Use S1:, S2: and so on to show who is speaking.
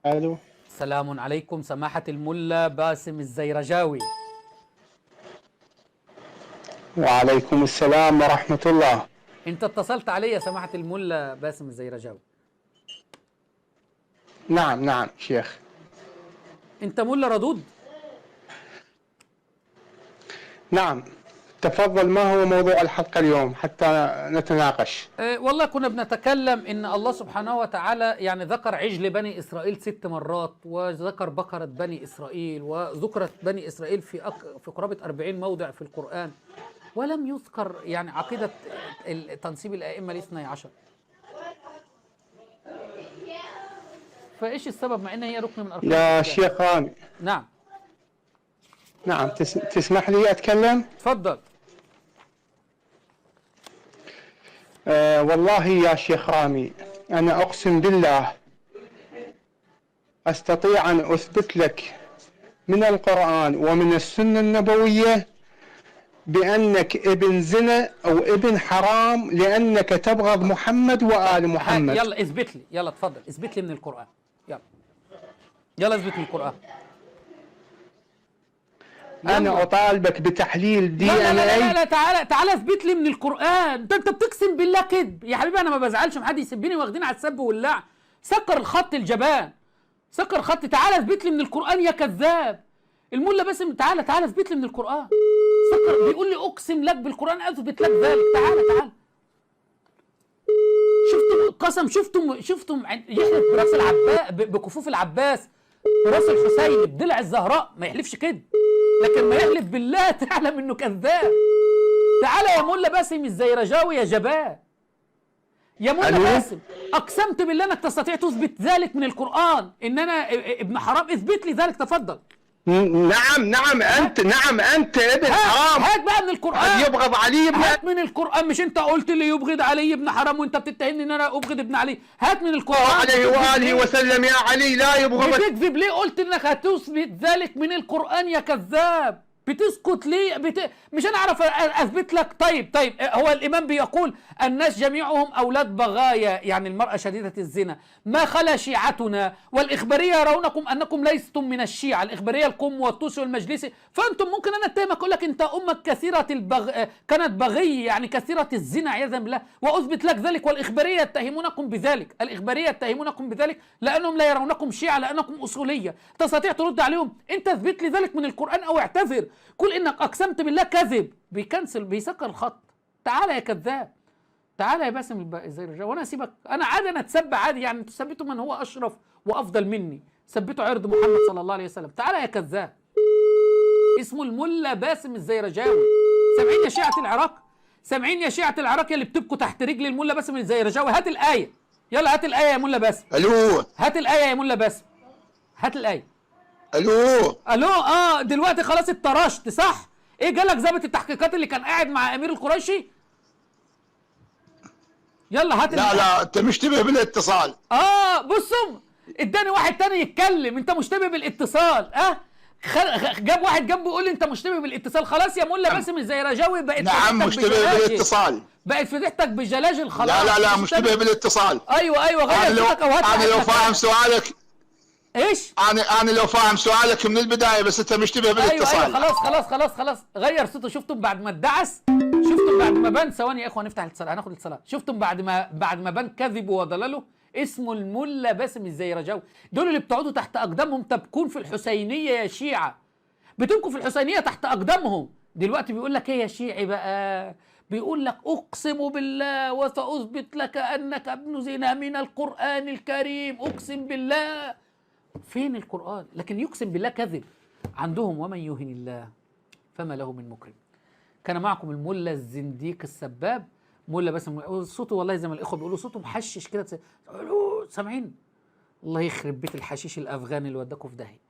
S1: الو.
S2: سلام عليكم سماحة الملا باسم الزيرجاوي.
S1: وعليكم السلام ورحمة الله.
S2: انت اتصلت علي يا سماحة الملا باسم الزيرجاوي.
S1: نعم نعم شيخ.
S2: انت ملا ردود؟
S1: نعم، تفضل، ما هو موضوع الحلقة اليوم حتى نتناقش؟
S2: والله كنا بنتكلم ان الله سبحانه وتعالى يعني ذكر عجل بني اسرائيل 6 مرات، وذكر بقرة بني اسرائيل، وذكرت بني اسرائيل في قرابة 40 موضع في القرآن، ولم يذكر يعني عقيدة تنسيب الائمة الاثني عشر. فايش السبب مع ان هي ركن من اركان
S1: يا
S2: الاسلام؟
S1: شيخ رامي.
S2: نعم.
S1: نعم، تسمح لي أتكلم؟
S2: تفضل.
S1: والله يا شيخ رامي، أنا أقسم بالله أستطيع أن أثبت لك من القرآن ومن السنة النبوية بأنك ابن زنا أو ابن حرام، لأنك تبغض محمد وآل محمد.
S2: يلا اثبت لي، يلا تفضل اثبت لي من القرآن. يلا يلا اثبت من القرآن.
S1: أنا أطالبك بتحليل دي
S2: لا
S1: ان
S2: لا لا
S1: اي.
S2: لا, لا تعالى تعالى اثبت لي من القرآن. انت بتقسم بالله كذب يا حبيبي. انا ما بزعلش من حد يسبني، واخدين على السب واللعن. سكر الخط الجبان، سكر الخط. تعالى اثبت لي من القرآن يا كذاب. الملا باسم تعالى تعالى اثبت لي من القرآن. سكر بيقول لي اقسم لك بالقرآن اثبت لك ذلك. تعالى تعالى. شفتم قسم؟ شفتم يحلف براس العباس، بكفوف العباس، براس الحسين، بضلع الزهراء، ما يحلفش كده. لكن ما يحلف بالله تعلم انه كذاب. تعالى يا ملا باسم الزيرجاوي يا جبان. يا ملا باسم، اقسمت بالله انك تستطيع تثبت ذلك من القرآن ان انا ابن حرام. اثبت لي ذلك تفضل.
S1: نعم انت ابن حرام.
S2: هات بقى من القرآن.
S1: يبغض علي بن.
S2: هات من القرآن. مش انت قلت لي يبغض علي ابن حرام وانت بتتهمني ان انا ابغض ابن علي؟ هات من القرآن.
S1: عليه واله وسلم يا علي لا يبغضك.
S2: بتكذب ليه؟ قلت انك هتثبت ذلك من القرآن يا كذاب. بتسكت ليه؟ مش انا اعرف اثبت لك. طيب هو الامام بيقول الناس جميعهم اولاد بغايا، يعني المرأة شديدة الزنا، ما خلا شيعتنا والاخبارية يرونكم انكم ليستم من الشيعة. الاخبارية القم والطوسي والمجلسي. فانتم ممكن انا اتهمك اقول لك انت امك كثيرة كانت بغي، يعني كثيرة الزنا عياذا بالله، واثبت لك ذلك. والاخبارية يتهمونكم بذلك، الاخبارية يتهمونكم بذلك لانهم لا يرونكم شيعة، لانكم اصولية. تستطيع ترد عليهم؟ انت اثبت لي ذلك من القرآن او اعتذر. قل انك اقسمت بالله كذب. بيكنسل، بيسكر الخط. تعالى يا كذاب. تعالى يا باسم الزيرجاوي وانا اسيبك. انا عادي، انا اتسب عادي. يعني انتوا ثبتوا من هو اشرف وافضل مني، ثبتوا عرض محمد صلى الله عليه وسلم. تعالى يا كذاب. اسمه الملا باسم الزيرجاوي. سامعين يا شيعة العراق؟ سامعين يا شيعة العراق اللي بتبكوا تحت رجل الملا باسم الزيرجاوي؟ هات الآية. يلا هات الآية يا ملا باسم.
S3: الو.
S2: هات الآية يا ملا باسم. هات الآية.
S3: الو.
S2: دلوقتي خلاص اتطرشت صح؟ ايه جالك ضابط التحقيقات اللي كان قاعد مع امير القريشي؟ يلا هات
S3: لا انت مشتبه بالاتصال.
S2: بصوا، اداني واحد تاني يتكلم. انت مشتبه بالاتصال. جاب واحد جنبه يقول لي انت مشتبه بالاتصال. خلاص يا ملا باسم الزيرجاوي بقت
S3: نعم مشتبه بالاتصال.
S2: بقت فضيحتك بجلاجل خلاص.
S3: لا مشتبه بالاتصال.
S2: ايوه غير صوتك او هات.
S3: انا لو فاهم سؤالك.
S2: ايش؟
S3: انا لو فاهم سؤالك من البدايه، بس انت مشتبه بالاتصال.
S2: ايوه خلاص غير صوته. شفتم بعد ما ادعس؟ شفتم بعد ما بان؟ ثواني يا اخوان نفتح الاتصال، هناخد الاتصالات. شفتم بعد ما بان كذبه وضلاله؟ اسمه الملا باسم الزيرجاوي. دول اللي بتقعدوا تحت اقدامهم تبكون في الحسينيه يا شيعه. بتبكوا في الحسينيه تحت اقدامهم. دلوقتي بيقول لك ايه يا شيعي بقى؟ بيقول لك اقسم بالله وساثبت لك انك ابن زنا من القران الكريم. اقسم بالله. فين القرآن؟ لكن يقسم بالله كذب عندهم. ومن يهن الله فما له من مكرم. كان معكم الملا الزنديق السباب ملا باسم. صوته والله زي ما الاخوه بيقولوا صوته محشش كده. سامعين؟ الله يخرب بيت الحشيش الافغاني اللي وداكوا في داهيه.